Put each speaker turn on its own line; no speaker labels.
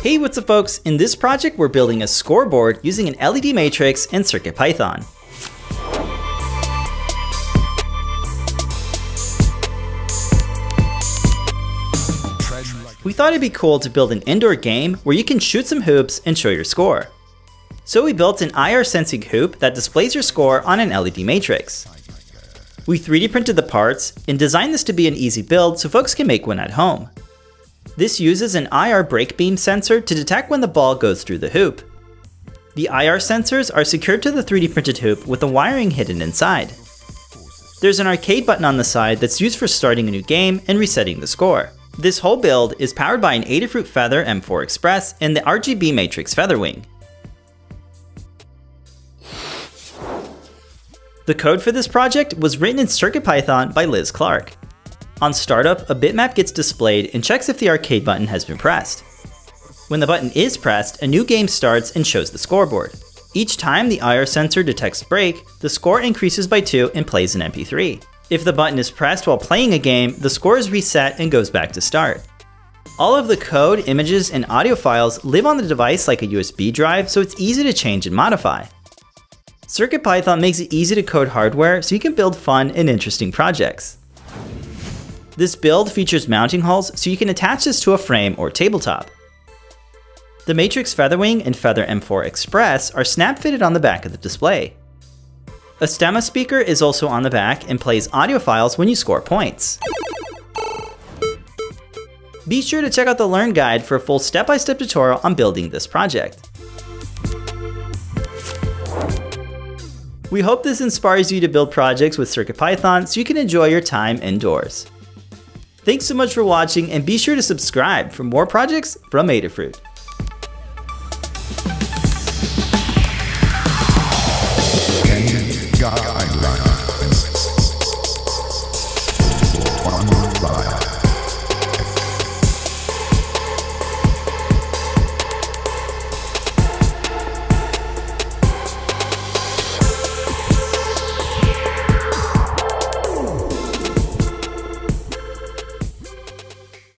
Hey, what's up folks? In this project we're building a scoreboard using an LED matrix and CircuitPython. We thought it'd be cool to build an indoor game where you can shoot some hoops and show your score. So we built an IR sensing hoop that displays your score on an LED matrix. We 3D printed the parts and designed this to be an easy build so folks can make one at home. This uses an IR brake beam sensor to detect when the ball goes through the hoop. The IR sensors are secured to the 3D printed hoop with the wiring hidden inside. There's an arcade button on the side that's used for starting a new game and resetting the score. This whole build is powered by an Adafruit Feather M4 Express and the RGB Matrix FeatherWing. The code for this project was written in CircuitPython by Liz Clark. On startup, a bitmap gets displayed and checks if the arcade button has been pressed. When the button is pressed, a new game starts and shows the scoreboard. Each time the IR sensor detects break, the score increases by 2 and plays an MP3. If the button is pressed while playing a game, the score is reset and goes back to start. All of the code, images, and audio files live on the device like a USB drive, so it's easy to change and modify. CircuitPython makes it easy to code hardware so you can build fun and interesting projects. This build features mounting holes so you can attach this to a frame or tabletop. The Matrix FeatherWing and Feather M4 Express are snap-fitted on the back of the display. A STEMMA speaker is also on the back and plays audio files when you score points. Be sure to check out the Learn Guide for a full step-by-step tutorial on building this project. We hope this inspires you to build projects with CircuitPython so you can enjoy your time indoors. Thanks so much for watching and be sure to subscribe for more projects from Adafruit.